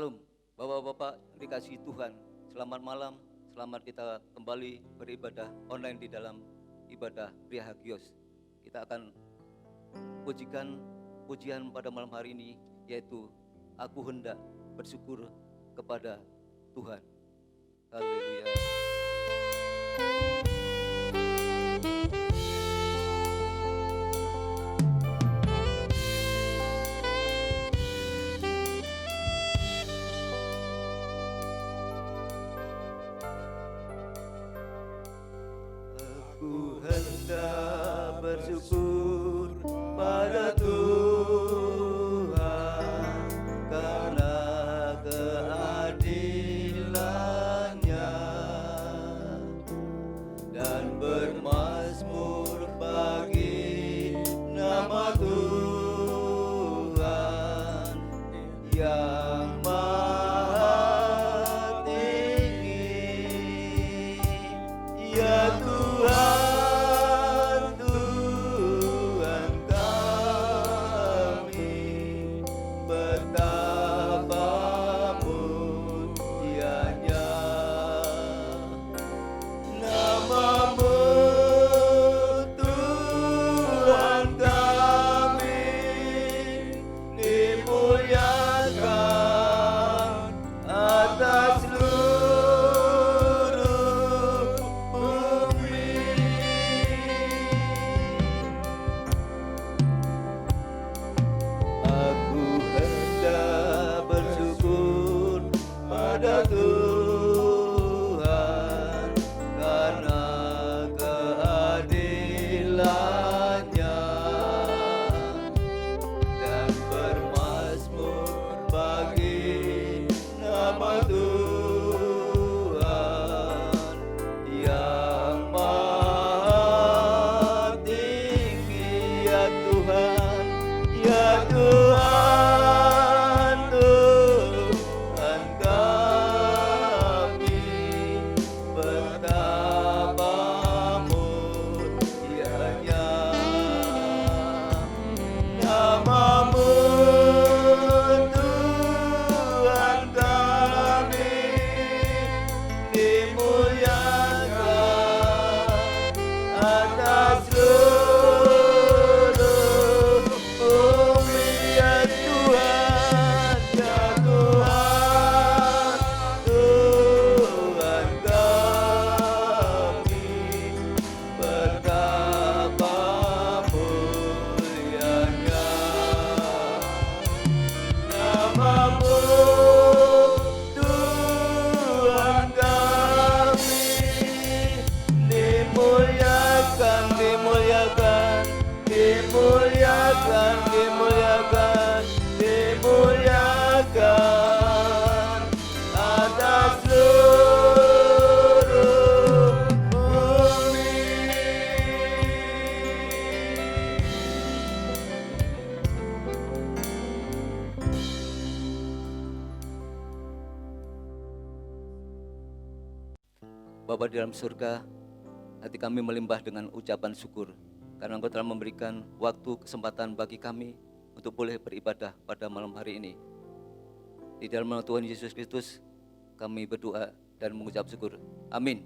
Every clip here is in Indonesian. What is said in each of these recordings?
Shalom, Bapak-bapak dikasihi Tuhan. Selamat malam, selamat kita kembali beribadah online di dalam ibadah Pria Hagios. Kita akan pujikan pujian pada malam hari ini, yaitu Aku Hendak Bersyukur kepada Tuhan. Haleluya. Aku hendak bersyukur pada Tuhan karena keadilan-Nya dan bermazmur bagi nama Tuhan yang Maha Tinggi. Ya Tuhan, Tuhan kami, betapa mulianya nama-Mu, Tuhan kami, dimuliakan atas seluruh bumi. Aku hendak bersyukur pada Tuhan karena keadilan-Nya dan bermazmur bagi nama Tuhan yang Maha Tinggi. Ya Tuhan, ya Tuhan, Tuhan kami, betapa mulianya nama-Mu, Tuhan kami, dimuliakan atas seluruh bumi. Ya Tuhan, ya Tuhan, Tuhan kami, betapa mulianya nama-Mu, Tuhan kami, dimuliakan, dimuliakan, dimuliakan, dimuliakan, dimuliakan atas seluruh bumi. Bapa di dalam surga, hati kami melimpah dengan ucapan syukur karena Engkau telah memberikan waktu kesempatan bagi kami untuk boleh beribadah pada malam hari ini. Di dalam nama Tuhan Yesus Kristus kami berdoa dan mengucap syukur. Amin.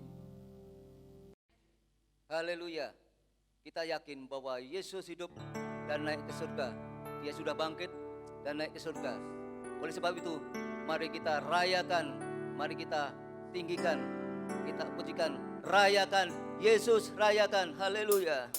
Haleluya. Kita yakin bahwa Yesus hidup dan naik ke surga. Dia sudah bangkit dan naik ke surga. Oleh sebab itu, mari kita rayakan, mari kita tinggikan, kita pujikan, rayakan, Yesus rayakan, haleluya.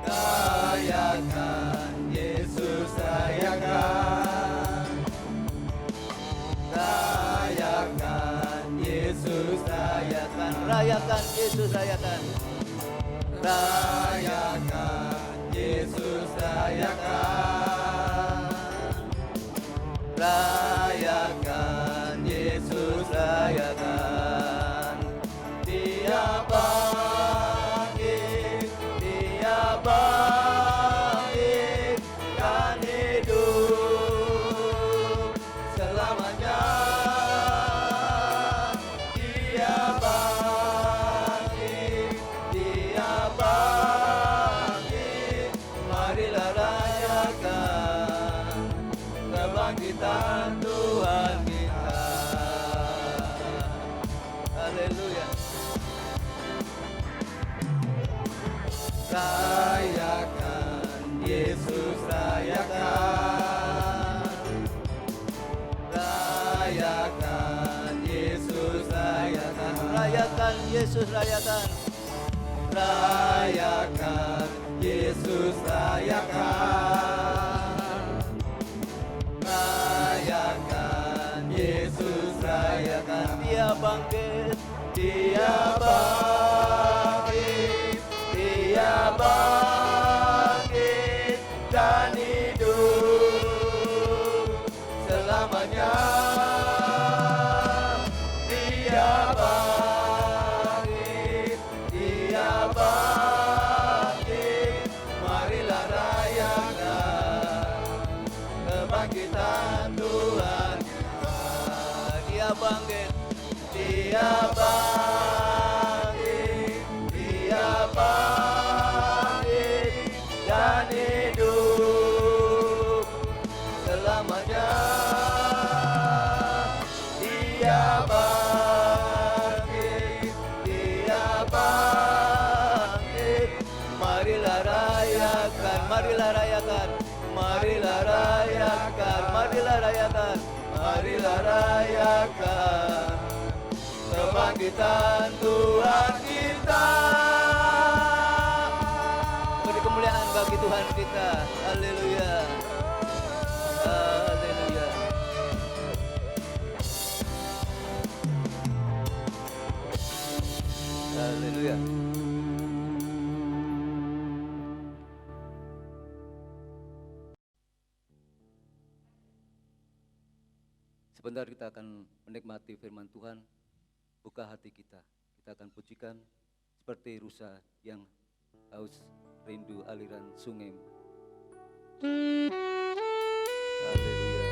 Rayakan, Yesus rayakan, rayakan, Yesus rayakan, rayakan, Yesus rayakan, rayakan, Yesus rayakan, rayakan, Yesus rayakan. Haleluya. Rayakan Yesus, rayakan. Rayakan Yesus, rayakan. Rayakan Yesus, rayakan. Rayakan Yesus, rayakan. Rayakan Yesus, rayakan. Dia bangkit, Dia bangkit, Dia bangkit dan hidup selamanya. Dia bangkit, Dia bangkit. Marilah rayakan kebangkitan Tuhan kita. dia bangkit. Dia bangkit, Dia bangkit dan hidup selamanya. Dia bangkit, Dia bangkit. Marilah rayakan, marilah rayakan, marilah rayakan, marilah rayakan, Marilah rayakan kebangkitan Tuhan kita. beri kemuliaan bagi Tuhan kita. Haleluya. Haleluya. Haleluya. Sebentar kita akan menikmati firman Tuhan. Buka hati kita. Kita akan pujikan seperti rusa yang haus rindu aliran sungai. Haleluya.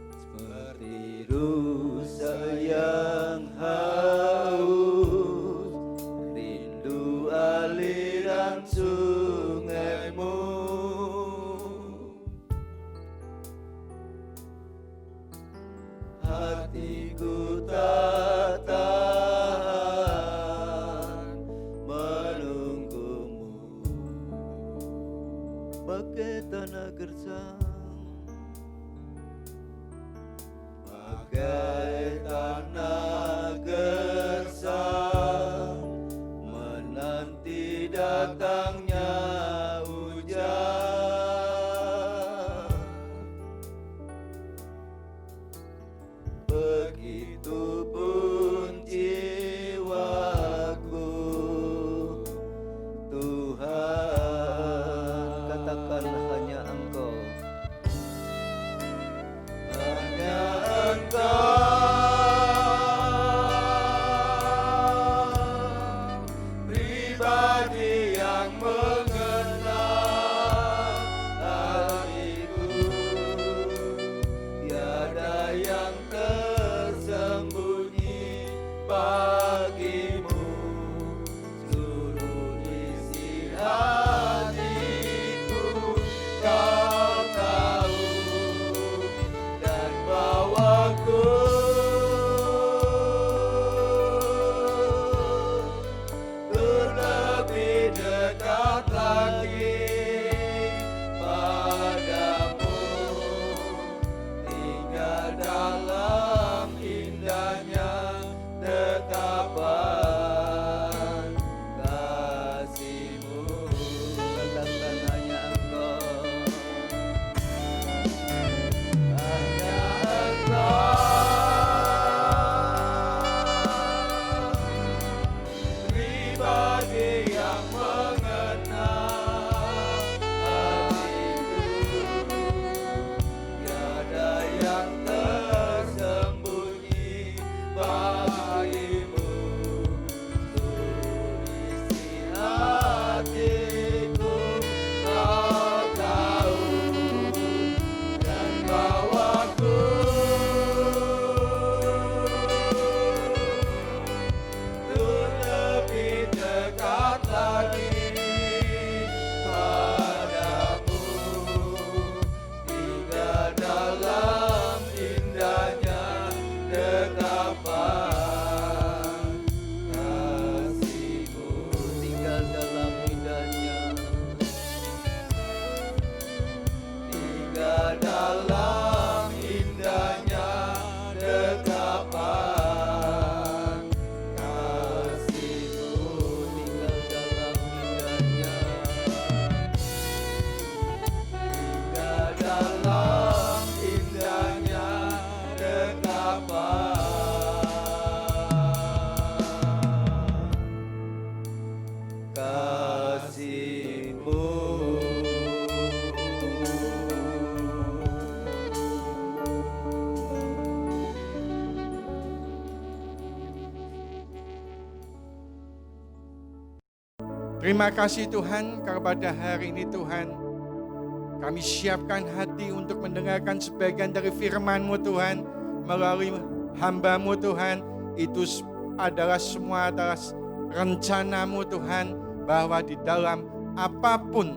Seperti rusa yang haus, rindu aliran sungaimu. Hatiku tak tahan menunggumu. Bagai tanah gersang, bagai tanah gersang, menanti datangnya hujan. Begitupun jiwaku, Tuhan. katakanlah hanya Engkau. Hanya Engkau, pribadi yang mengenal hatiku. Tiada yang tersembunyi bagimu. Seluruh isi hatiku Kau tahu, dan bawaku terlebih kasih-Mu. Terima kasih Tuhan kepada hari ini Tuhan. Kami siapkan hati untuk mendengarkan sebagian dari firman-Mu Tuhan. Melalui hamba-Mu Tuhan. Itu adalah semua atas rencana-Mu Tuhan. Bahwa di dalam apapun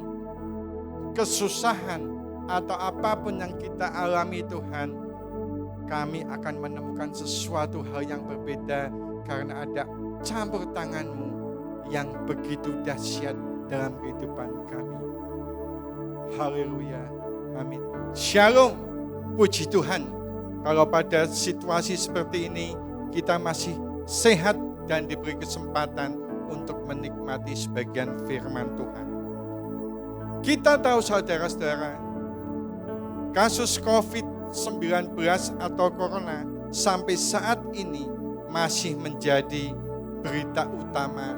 kesusahan atau apapun yang kita alami Tuhan. Kami akan menemukan sesuatu hal yang berbeda. Karena ada campur tangan-Mu yang begitu dahsyat dalam kehidupan kami. Haleluya. Amin. Shalom. Puji Tuhan. Kalau pada situasi seperti ini kita masih sehat dan diberi kesempatan untuk menikmati sebagian firman Tuhan. Kita tahu saudara-saudara, kasus COVID-19 atau Corona sampai saat ini masih menjadi berita utama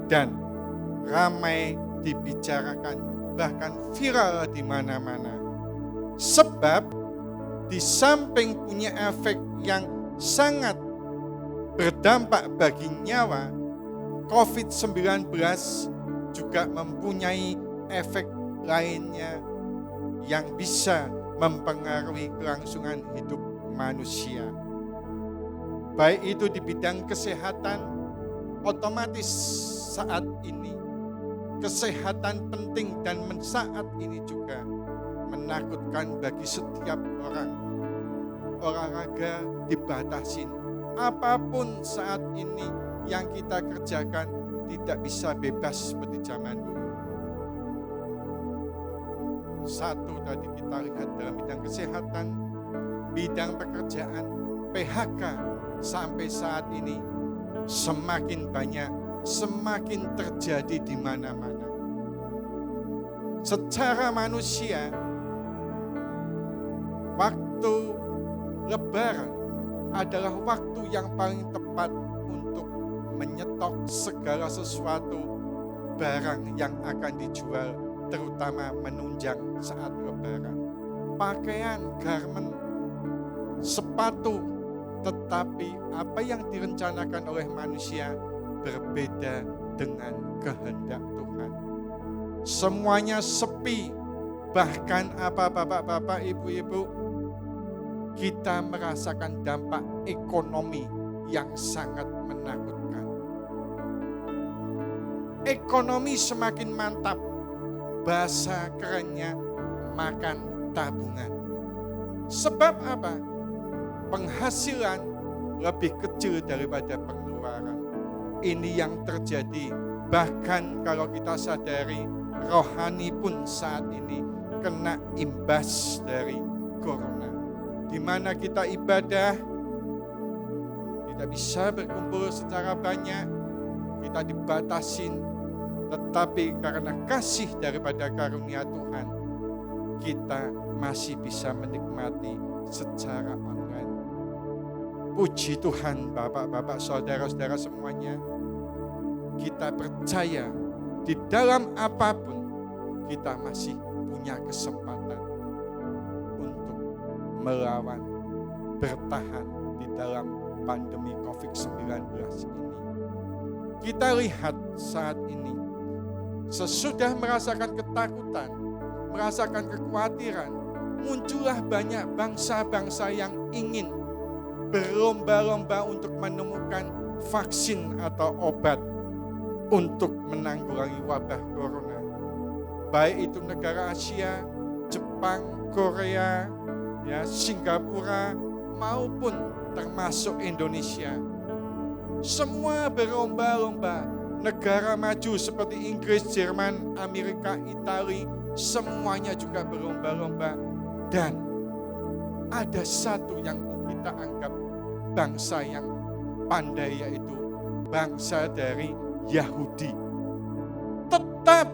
dan ramai dibicarakan, bahkan viral di mana-mana. Sebab di samping punya efek yang sangat berdampak bagi nyawa, COVID-19 juga mempunyai efek lainnya yang bisa mempengaruhi kelangsungan hidup manusia. Baik itu di bidang kesehatan, otomatis saat ini kesehatan penting dan saat ini juga menakutkan bagi setiap orang. Olahraga dibatasin. Apapun saat ini yang kita kerjakan tidak bisa bebas seperti zaman dulu. Satu tadi kita lihat dalam bidang kesehatan, bidang pekerjaan, PHK sampai saat ini semakin banyak, semakin terjadi di mana-mana. Secara manusia, waktu Lebaran adalah waktu yang paling tepat untuk menyetok segala sesuatu barang yang akan dijual, terutama menunjang saat Lebaran. Pakaian, garment, sepatu, tetapi apa yang direncanakan oleh manusia berbeda dengan kehendak Tuhan. Semuanya sepi, bahkan apa bapak-bapak, ibu-ibu, kita merasakan dampak ekonomi yang sangat menakutkan. Ekonomi semakin mantap, bahasa kerennya makan tabungan. Sebab apa? Penghasilan lebih kecil daripada pengeluaran. Ini yang terjadi. Bahkan kalau kita sadari, rohani pun saat ini kena imbas dari corona. Di mana kita ibadah, tidak bisa berkumpul secara banyak, kita dibatasin. Tetapi karena kasih daripada karunia Tuhan, kita masih bisa menikmati secara online. Puji Tuhan bapak-bapak, saudara-saudara semuanya. Kita percaya di dalam apapun kita masih punya kesempatan untuk melawan, bertahan di dalam pandemi COVID-19 ini. Kita lihat saat ini, sesudah merasakan ketakutan, merasakan kekhawatiran, muncullah banyak bangsa-bangsa yang ingin berlomba-lomba untuk menemukan vaksin atau obat untuk menanggulangi wabah corona. Baik itu negara Asia, Jepang, Korea, Singapura, maupun termasuk Indonesia. Semua berlomba-lomba. Negara maju seperti Inggris, Jerman, Amerika, Italia, semuanya juga berlomba-lomba. Dan ada satu yang kita anggap bangsa yang pandai, yaitu bangsa dari Yahudi. Tetap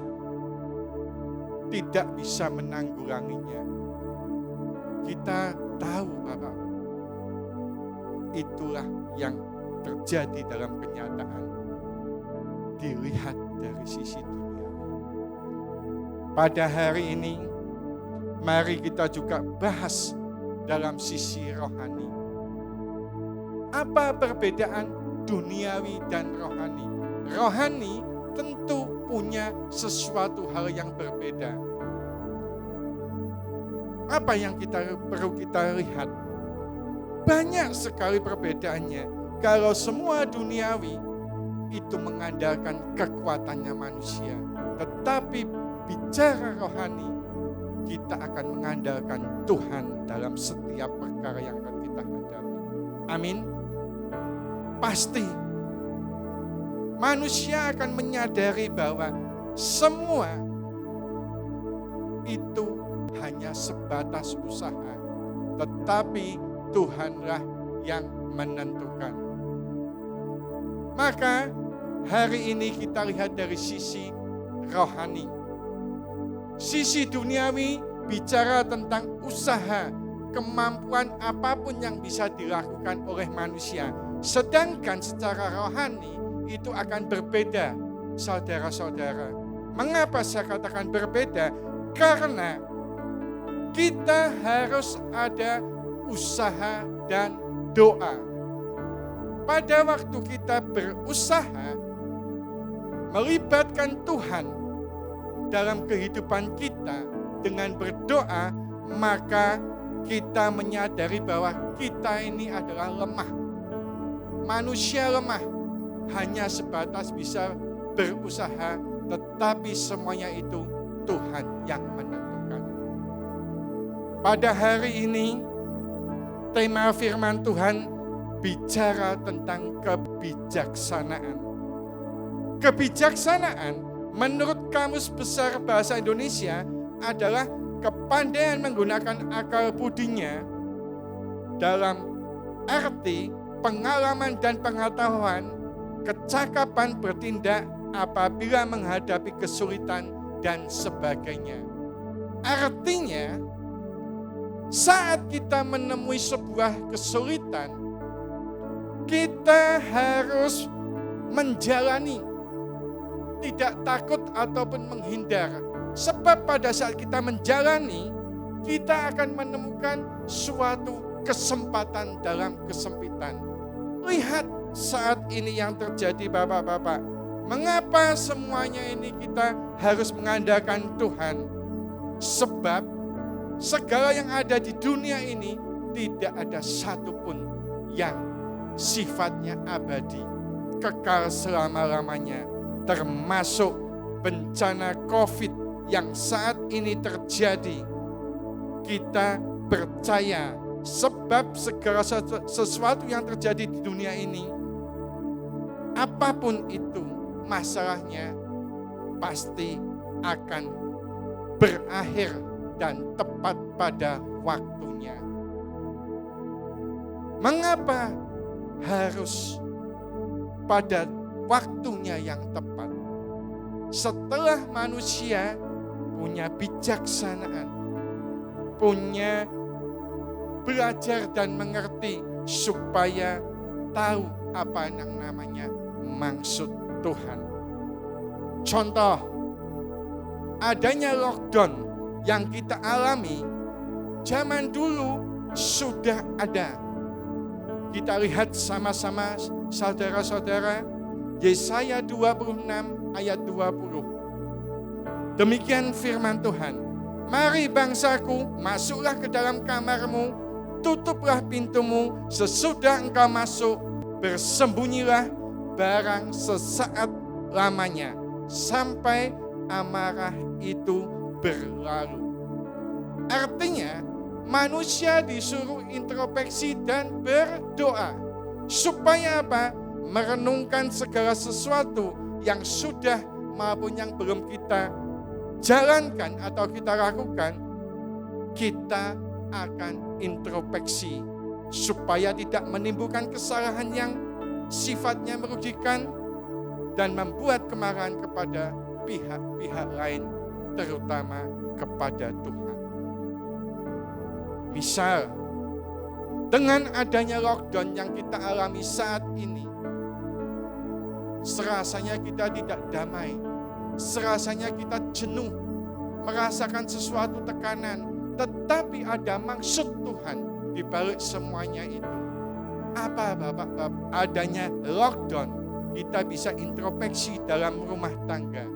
tidak bisa menanggulanginya. Kita tahu Bapak, itulah yang terjadi dalam kenyataan. dilihat dari sisi duniawi. Pada hari ini, mari kita juga bahas dalam sisi rohani. Apa perbedaan duniawi dan rohani? Rohani tentu punya sesuatu hal yang berbeda. Apa yang perlu kita lihat? Banyak sekali perbedaannya. Kalau semua duniawi itu mengandalkan kekuatannya manusia. Tetapi bicara rohani, kita akan mengandalkan Tuhan dalam setiap perkara yang akan kita hadapi. Amin. Pasti manusia akan menyadari bahwa semua itu hanya sebatas usaha, tetapi Tuhanlah yang menentukan. Maka hari ini kita lihat dari sisi rohani. Sisi duniawi bicara tentang usaha, kemampuan apapun yang bisa dilakukan oleh manusia. Sedangkan secara rohani itu akan berbeda, saudara-saudara. Mengapa saya katakan berbeda? Karena kita harus ada usaha dan doa. Pada waktu kita berusaha melibatkan Tuhan dalam kehidupan kita dengan berdoa, maka kita menyadari bahwa kita ini adalah lemah. Manusia lemah, hanya sebatas bisa berusaha, tetapi semuanya itu Tuhan yang menentukan. Pada hari ini, tema firman Tuhan bicara tentang kebijaksanaan. Kebijaksanaan menurut Kamus Besar Bahasa Indonesia adalah kepandaian menggunakan akal budinya dalam arti pengalaman dan pengetahuan, kecakapan bertindak apabila menghadapi kesulitan dan sebagainya. Artinya, saat kita menemui sebuah kesulitan, kita harus menjalani, tidak takut ataupun menghindar. Sebab pada saat kita menjalani, kita akan menemukan suatu kesempatan dalam kesempitan. Lihat saat ini yang terjadi Bapak-Bapak. Mengapa semuanya ini kita harus mengandalkan Tuhan? Sebab segala yang ada di dunia ini tidak ada satupun yang sifatnya abadi, kekal selama-lamanya. Termasuk bencana COVID yang saat ini terjadi. Kita percaya sebab segala sesuatu yang terjadi di dunia ini, apapun itu masalahnya, pasti akan berakhir dan tepat pada waktunya. Mengapa harus pada waktunya yang tepat? Setelah manusia punya bijaksanaan, punya belajar dan mengerti supaya tahu apa yang namanya maksud Tuhan. Contoh, adanya lockdown yang kita alami zaman dulu sudah ada. Kita lihat sama-sama saudara-saudara, Yesaya 26 ayat 20. Demikian firman Tuhan. Mari bangsaku, masuklah ke dalam kamarmu, tutuplah pintumu, sesudah engkau masuk, bersembunyilah barang sesaat lamanya, sampai amarah itu berlalu. Artinya, manusia disuruh introspeksi dan berdoa. Supaya apa? Merenungkan segala sesuatu yang sudah maupun yang belum kita jalankan atau kita lakukan, kita akan introspeksi supaya tidak menimbulkan kesalahan yang sifatnya merugikan dan membuat kemarahan kepada pihak-pihak lain, terutama kepada Tuhan. Misal, dengan adanya lockdown yang kita alami saat ini, serasanya kita tidak damai, serasanya kita jenuh, merasakan sesuatu tekanan, tetapi ada maksud Tuhan di balik semuanya itu. Apa Bapak? Adanya lockdown, kita bisa introspeksi dalam rumah tangga.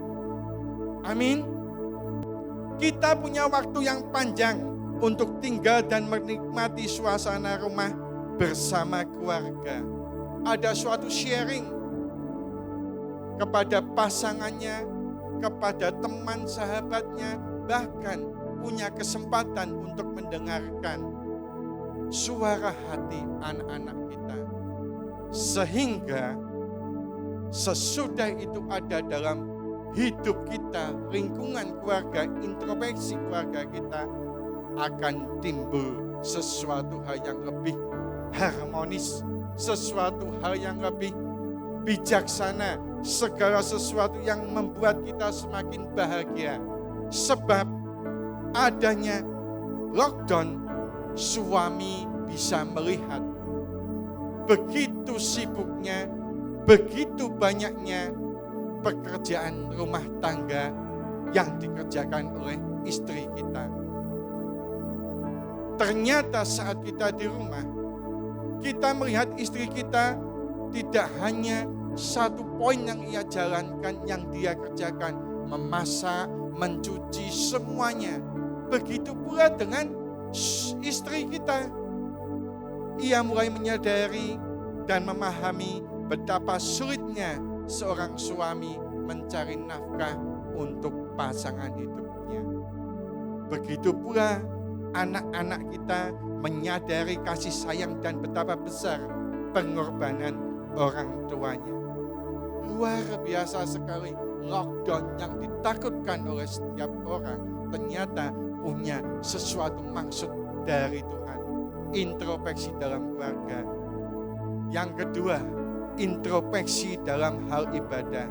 Amin. Kita punya waktu yang panjang untuk tinggal dan menikmati suasana rumah bersama keluarga. Ada suatu sharing kepada pasangannya, kepada teman sahabatnya, bahkan punya kesempatan untuk mendengarkan suara hati anak-anak kita. Sehingga sesudah itu ada dalam hidup kita, lingkungan keluarga, introspeksi keluarga kita, akan timbul sesuatu hal yang lebih harmonis, sesuatu hal yang lebih bijaksana, segala sesuatu yang membuat kita semakin bahagia. Sebab adanya lockdown, suami bisa melihat begitu sibuknya, begitu banyaknya pekerjaan rumah tangga yang dikerjakan oleh istri kita. Ternyata saat kita di rumah, kita melihat istri kita tidak hanya satu poin yang ia jalankan, yang dia kerjakan, memasak, mencuci, semuanya. Begitu pula dengan istri kita. Ia mulai menyadari dan memahami betapa sulitnya seorang suami mencari nafkah untuk pasangan hidupnya. Begitu pula anak-anak kita menyadari kasih sayang dan betapa besar pengorbanan orang tuanya. Luar biasa sekali lockdown yang ditakutkan oleh setiap orang ternyata punya sesuatu maksud dari Tuhan. Introspeksi dalam keluarga. Yang kedua, introspeksi dalam hal ibadah.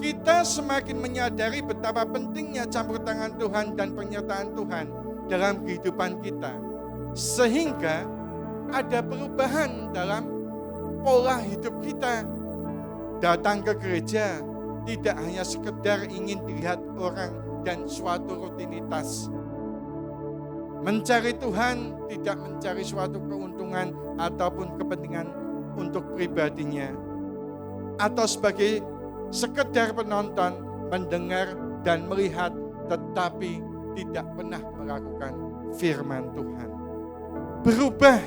Kita semakin menyadari betapa pentingnya campur tangan Tuhan dan penyertaan Tuhan dalam kehidupan kita. Sehingga ada perubahan dalam pola hidup kita. Datang ke gereja tidak hanya sekedar ingin dilihat orang dan suatu rutinitas. Mencari Tuhan tidak mencari suatu keuntungan ataupun kepentingan untuk pribadinya. Atau sebagai sekedar penonton, mendengar dan melihat, tetapi tidak pernah melakukan firman Tuhan. Berubah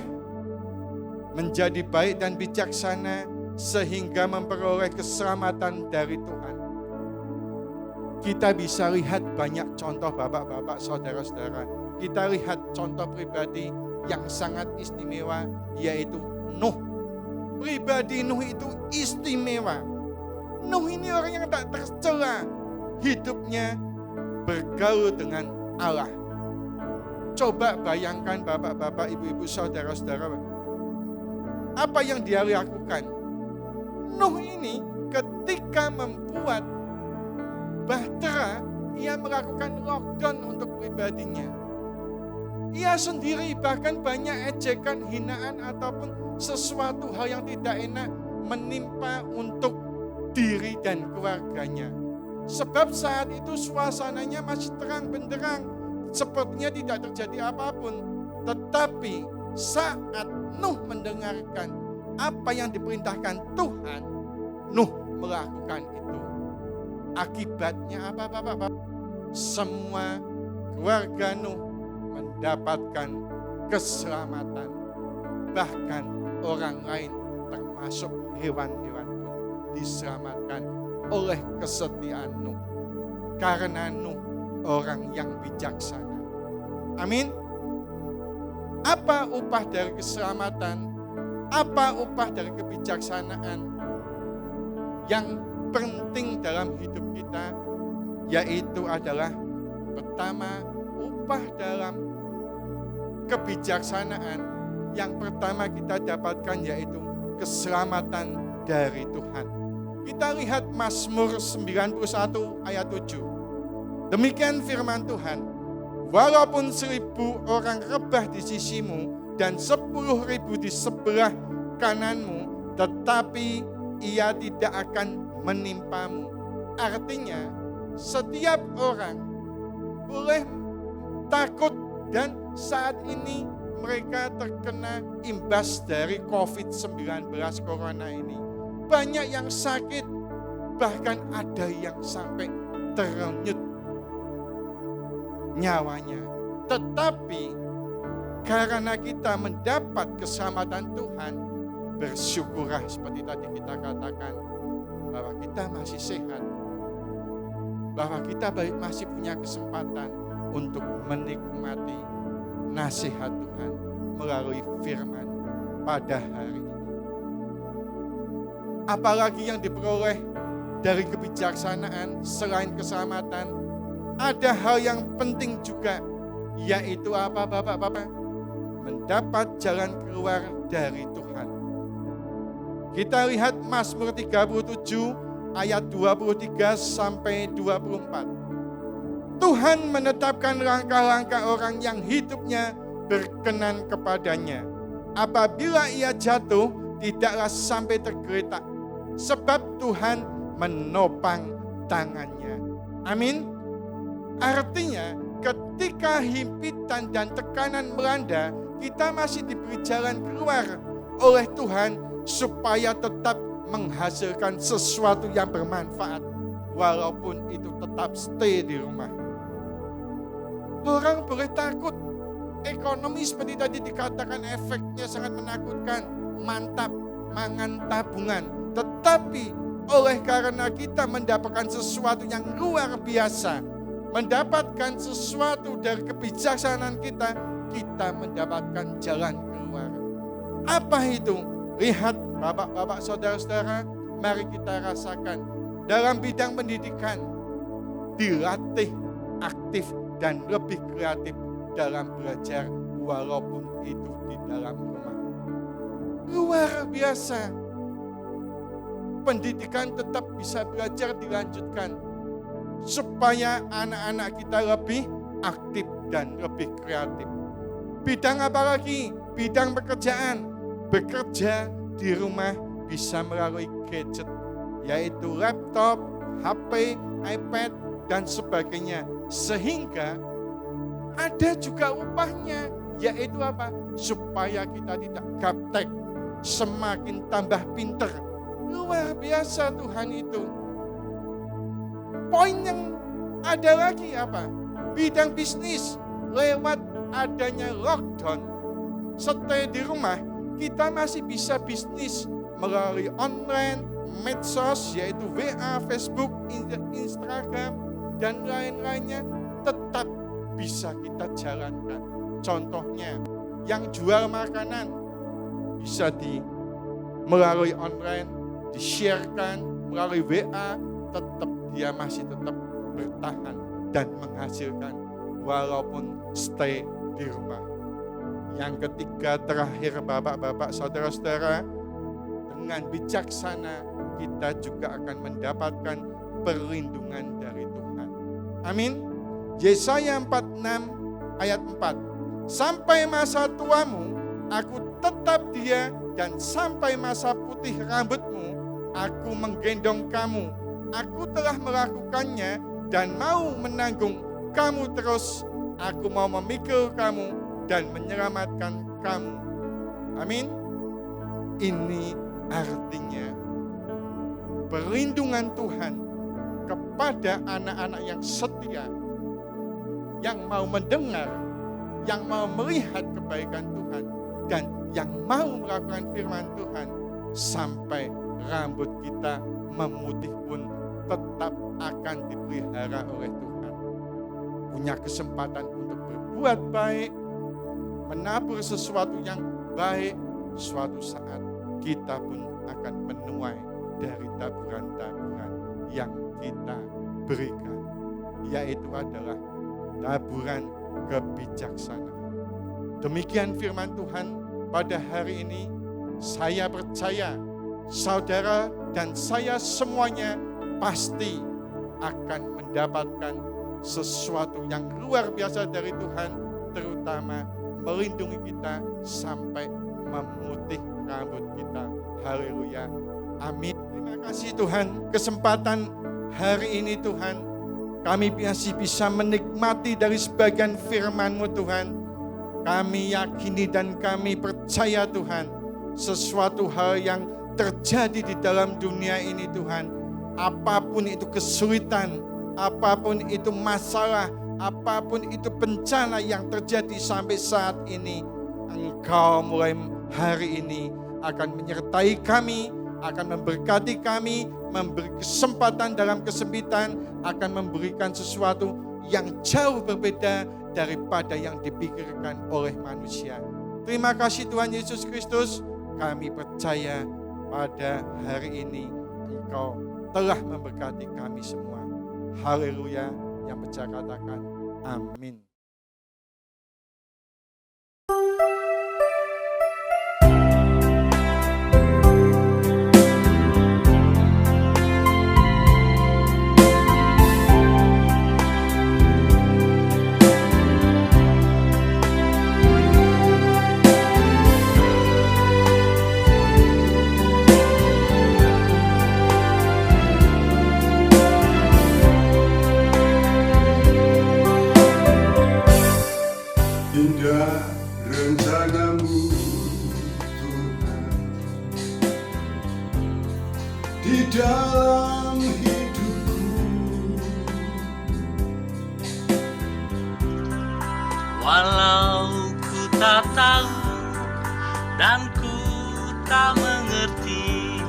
menjadi baik dan bijaksana sehingga memperoleh keselamatan dari Tuhan. Kita bisa lihat banyak contoh bapak-bapak, saudara-saudara. Kita lihat contoh pribadi yang sangat istimewa, yaitu Nuh. Pribadi Nuh itu istimewa. Nuh ini orang yang tak tercela. Hidupnya bergaul dengan Allah. Coba bayangkan bapak-bapak, ibu-ibu, saudara-saudara. Apa yang dia lakukan? Nuh ini ketika membuat bahtera, ia melakukan lockdown untuk pribadinya. Ia sendiri bahkan banyak ejekan, hinaan ataupun sesuatu hal yang tidak enak menimpa untuk diri dan keluarganya. Sebab saat itu suasananya masih terang benderang, sepertinya tidak terjadi apapun. Tetapi saat Nuh mendengarkan apa yang diperintahkan Tuhan, Nuh melakukan itu. Akibatnya apa Bapak? Semua keluarga Nuh mendapatkan keselamatan. Bahkan orang lain termasuk hewan-hewan pun diselamatkan oleh kesetiaan Nuh. Karena Nuh orang yang bijaksana. Amin. Apa upah dari keselamatan? Apa upah dari kebijaksanaan? Yang penting dalam hidup kita yaitu adalah pertama, upah dalam kebijaksanaan yang pertama kita dapatkan yaitu keselamatan dari Tuhan. Kita lihat Mazmur 91 ayat 7. Demikian firman Tuhan, walaupun 1000 orang rebah di sisimu dan 10.000 di sebelah kananmu, tetapi ia tidak akan menimpamu. Artinya, setiap orang boleh takut dan saat ini mereka terkena imbas dari COVID-19 corona ini. Banyak yang sakit, bahkan ada yang sampai terrenyut nyawanya. Tetapi karena kita mendapat keselamatan Tuhan, bersyukurlah seperti tadi kita katakan bahwa kita masih sehat, bahwa kita masih punya kesempatan untuk menikmati nasihat Tuhan melalui firman pada hari ini. Apalagi yang diperoleh dari kebijaksanaan selain keselamatan, ada hal yang penting juga, yaitu apa Bapak-Bapak? Mendapat jalan keluar dari Tuhan. Kita lihat Mazmur 37 ayat 23 sampai 24. Tuhan menetapkan langkah-langkah orang yang hidupnya berkenan kepadanya. Apabila ia jatuh, tidaklah sampai tergeletak, sebab Tuhan menopang tangannya. Amin. Artinya, ketika himpitan dan tekanan melanda, kita masih diberi jalan keluar oleh Tuhan supaya tetap menghasilkan sesuatu yang bermanfaat, walaupun itu tetap stay di rumah. Orang boleh takut, ekonomi seperti tadi dikatakan efeknya sangat menakutkan, mantap, mangan tabungan. Tetapi oleh karena kita mendapatkan sesuatu yang luar biasa, mendapatkan sesuatu dari kebijaksanaan kita, kita mendapatkan jalan keluar. Apa itu? Lihat Bapak-bapak, saudara-saudara, mari kita rasakan dalam bidang pendidikan, dilatih aktif dan lebih kreatif dalam belajar walaupun itu di dalam rumah. Luar biasa. Pendidikan tetap bisa belajar dilanjutkan supaya anak-anak kita lebih aktif dan lebih kreatif. Bidang apa lagi? Bidang pekerjaan. Bekerja di rumah bisa melalui gadget, yaitu laptop, HP, iPad, dan sebagainya. Sehingga ada juga upahnya, yaitu apa? Supaya kita tidak gaptek, semakin tambah pinter. Luar biasa Tuhan itu. Poin yang ada lagi apa? Bidang bisnis, lewat adanya lockdown, stay di rumah, kita masih bisa bisnis melalui online, medsos, yaitu WA, Facebook, Instagram, dan lain-lainnya tetap bisa kita jalankan. Contohnya, yang jual makanan bisa melalui online, di-sharekan melalui WA, tetap dia masih tetap bertahan dan menghasilkan walaupun stay di rumah. Yang ketiga, terakhir Bapak-bapak, saudara-saudara, dengan bijaksana kita juga akan mendapatkan perlindungan dari Tuhan. Amin. Yesaya 46 ayat 4. Sampai masa tuamu, aku tetap dia, dan sampai masa putih rambutmu, aku menggendong kamu. Aku telah melakukannya dan mau menanggung kamu terus. Aku mau memikul kamu dan menyelamatkan kamu. Amin. Ini artinya perlindungan Tuhan kepada anak-anak yang setia, yang mau mendengar, yang mau melihat kebaikan Tuhan, dan yang mau melakukan firman Tuhan, sampai rambut kita memutih pun tetap akan dipelihara oleh Tuhan. Punya kesempatan untuk berbuat baik, menabur sesuatu yang baik, suatu saat kita pun akan menuai dari taburan-taburan yang kita berikan, yaitu adalah taburan kebijaksanaan. Demikian firman Tuhan pada hari ini. Saya percaya saudara dan saya semuanya pasti akan mendapatkan sesuatu yang luar biasa dari Tuhan, terutama melindungi kita sampai memutih rambut kita. Haleluya. Amin. Terima kasih Tuhan, kesempatan hari ini Tuhan, kami masih bisa menikmati dari sebagian firman-Mu Tuhan. Kami yakini dan kami percaya Tuhan, sesuatu hal yang terjadi di dalam dunia ini Tuhan, apapun itu kesulitan, apapun itu masalah, apapun itu bencana yang terjadi sampai saat ini, Engkau mulai hari ini akan menyertai kami, akan memberkati kami, memberi kesempatan dalam kesempitan, akan memberikan sesuatu yang jauh berbeda daripada yang dipikirkan oleh manusia. Terima kasih Tuhan Yesus Kristus, kami percaya pada hari ini Engkau telah memberkati kami semua. Haleluya, yang percaya katakan amin. Indah rencana-Mu Tuhan di dalam hidupku, walau ku tak tahu dan ku tak mengerti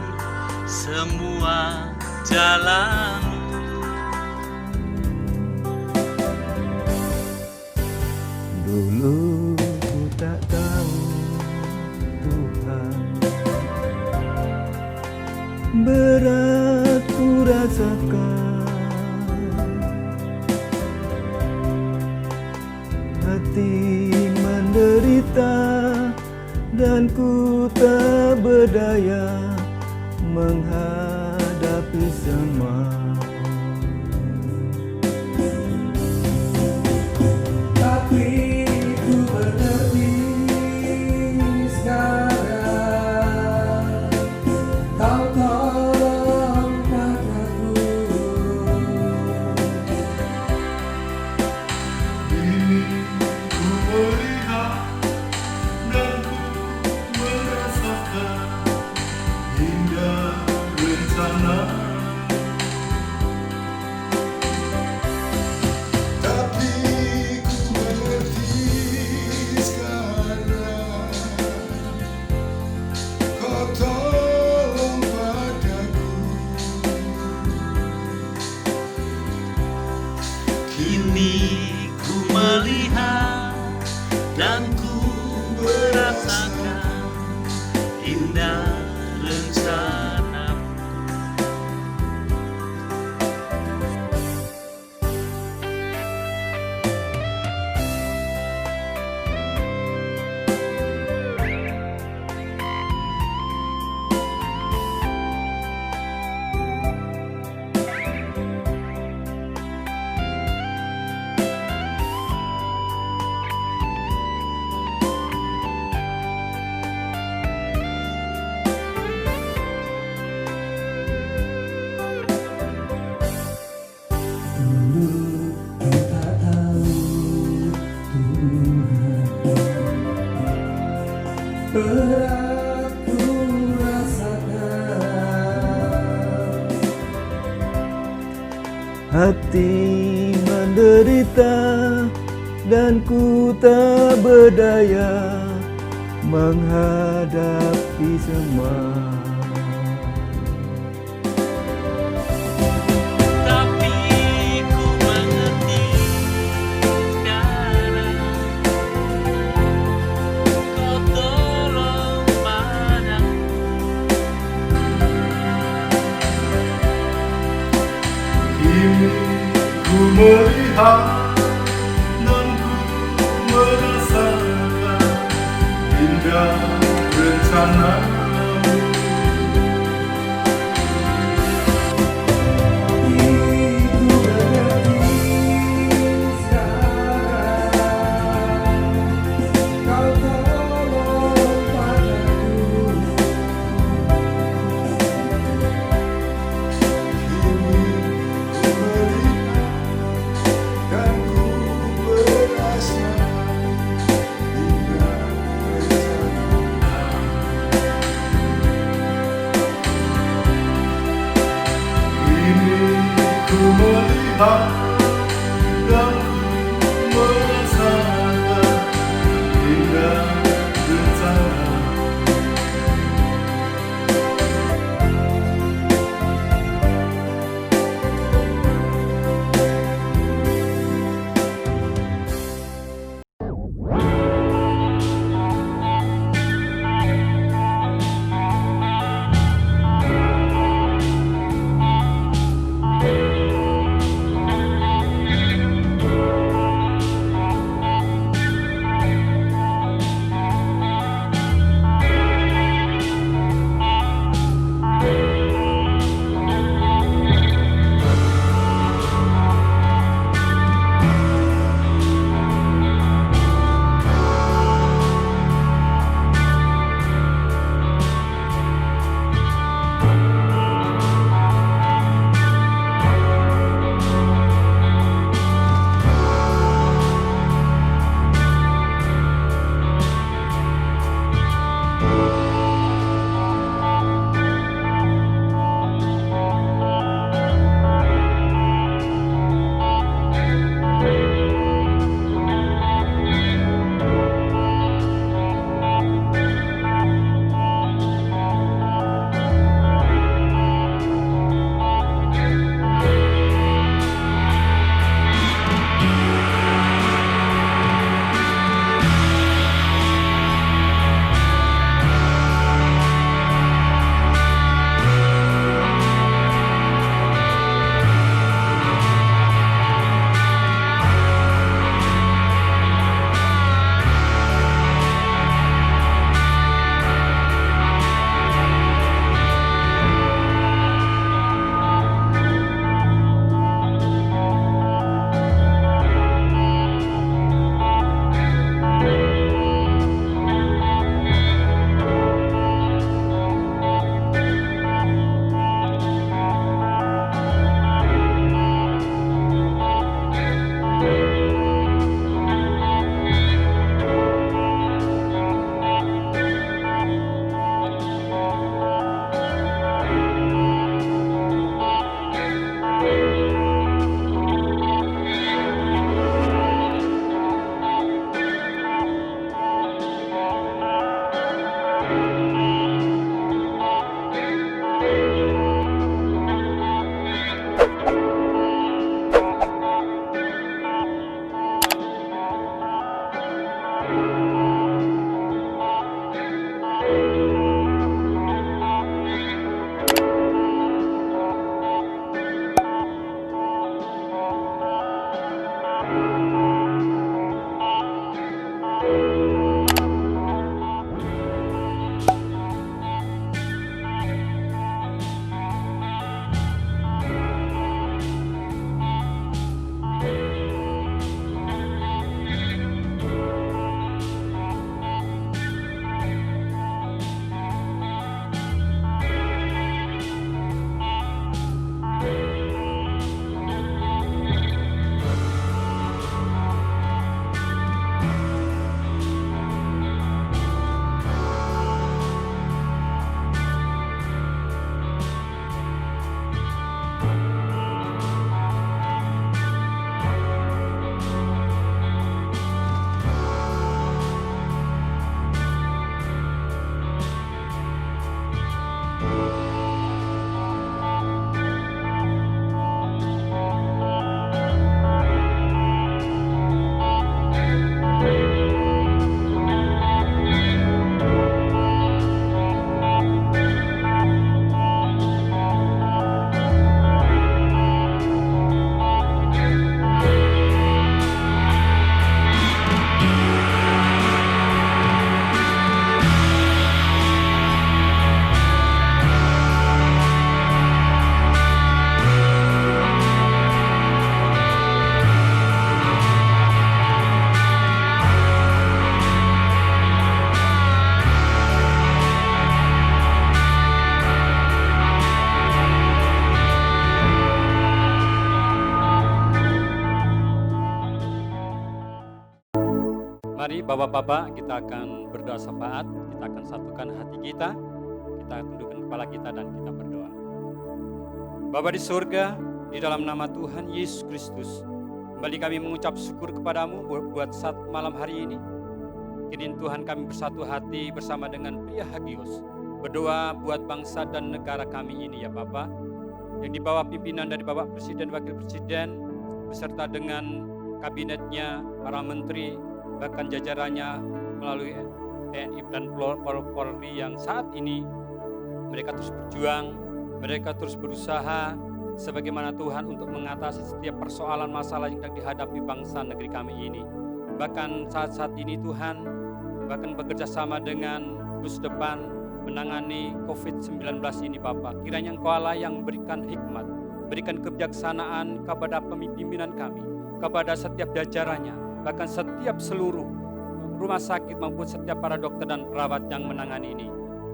semua jalan-Mu. Dulu ku tak tahu Tuhan, berat ku rasakan, hati menderita dan ku tak berdaya menghadapi semua. Tapi ku mengerti sekarang, Kau tolong padaku. kini ku melihat dan ku merasakan indah rencana. Tapi ku mengerti sekarang, Kau tolong padaku. Kini ku melihat dan ku merasakan indah rencana-Mu. Dulu ku tak tahu Tuhan, berat ku rasakan, hati menderita dan ku tak berdaya menghadapi semua. Tapi ku mengerti sekarang, Kau tolong padaku. Kini ku melihat dan ku merasakan indah rencana-Mu. Ku mengerti sekarang, Kau tolong padaku. melihat dan ku merasakan indah rencana. Mari Bapak-Bapak, kita akan berdoa syafaat, kita akan satukan hati kita tundukkan kepala kita dan kita berdoa. Bapa di surga, Di dalam nama Tuhan Yesus Kristus, kembali kami mengucap syukur kepadamu buat saat malam hari ini. Kini Tuhan kami bersatu hati bersama dengan pria Hagios, berdoa buat bangsa dan negara kami ini ya Bapa, yang di bawah pimpinan dari Bapak Presiden, Wakil Presiden, beserta dengan kabinetnya, para menteri, bahkan jajarannya melalui TNI dan Polri yang saat ini mereka terus berjuang, mereka terus berusaha sebagaimana Tuhan untuk mengatasi setiap persoalan masalah yang sedang dihadapi bangsa negeri kami ini. Bahkan saat-saat ini Tuhan bahkan bekerja sama dengan Gus Depan menangani COVID-19 ini Bapak. Kiranya Engkau Allah yang memberikan hikmat, berikan kebijaksanaan kepada pimpinan kami, kepada setiap jajarannya, bahkan setiap seluruh rumah sakit maupun setiap para dokter dan perawat yang menangani ini,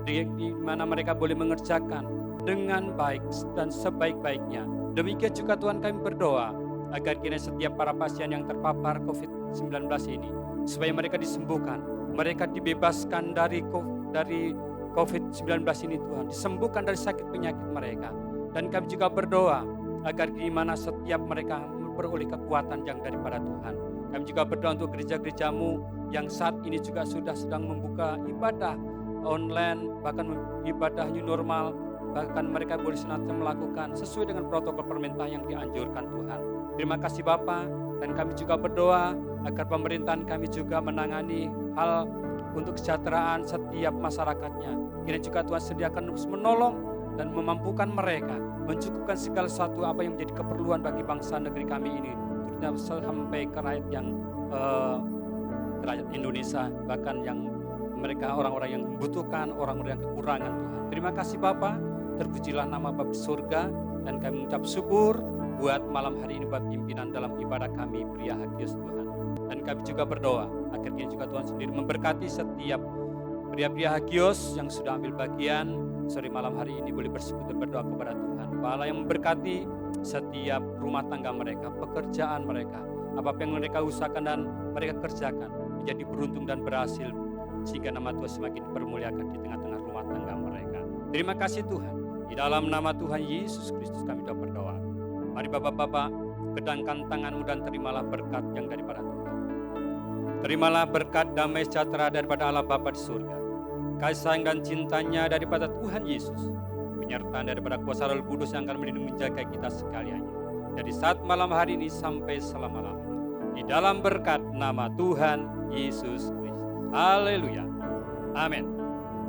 di mana mereka boleh mengerjakan dengan baik dan sebaik-baiknya. Demikian juga Tuhan kami berdoa agar kiranya setiap para pasien yang terpapar COVID-19 ini, supaya mereka disembuhkan, mereka dibebaskan dari COVID-19 ini Tuhan, disembuhkan dari sakit penyakit mereka. Dan kami juga berdoa agar di mana setiap mereka memperoleh kekuatan yang daripada Tuhan. Kami juga berdoa untuk gereja-gerejamu yang saat ini juga sudah sedang membuka ibadah online, bahkan ibadah new normal, bahkan mereka boleh senantiasa melakukan sesuai dengan protokol perintah yang dianjurkan Tuhan. Terima kasih Bapa, dan kami juga berdoa agar pemerintahan kami juga menangani hal untuk kesejahteraan setiap masyarakatnya. Kiranya juga Tuhan sediakan terus menolong dan memampukan mereka, mencukupkan segala sesuatu apa yang menjadi keperluan bagi bangsa negeri kami ini, terutama sampai ke rakyat yang rakyat Indonesia, bahkan yang mereka orang-orang yang membutuhkan, orang-orang yang kekurangan Tuhan. Terima kasih Bapa, terpujilah nama Bapa di surga, dan kami mengucap syukur buat malam hari ini buat pimpinan dalam ibadah kami pria Hagios Tuhan. Dan kami juga berdoa agar kiranya juga Tuhan sendiri memberkati setiap pria-pria Hagios yang sudah ambil bagian sore malam hari ini boleh bersekutu berdoa kepada Tuhan. Allah yang memberkati setiap rumah tangga mereka, pekerjaan mereka, apa yang mereka usahakan dan mereka kerjakan menjadi beruntung dan berhasil, sehingga nama Tuhan semakin dipermuliakan di tengah-tengah rumah tangga mereka. Terima kasih Tuhan. Di dalam nama Tuhan Yesus Kristus kami doa berdoa. Mari Bapak-bapak, kedangkan tanganmu dan terimalah berkat yang daripada Tuhan. Terimalah berkat damai sejahtera daripada Allah Bapa di surga, kasih sayang dan cintanya daripada Tuhan Yesus, penyertaan daripada kuasa Roh Kudus yang akan melindungi menjaga kita sekaliannya dari saat malam hari ini sampai selama-lamanya. Di dalam berkat nama Tuhan Yesus Kristus. Haleluya. Amin.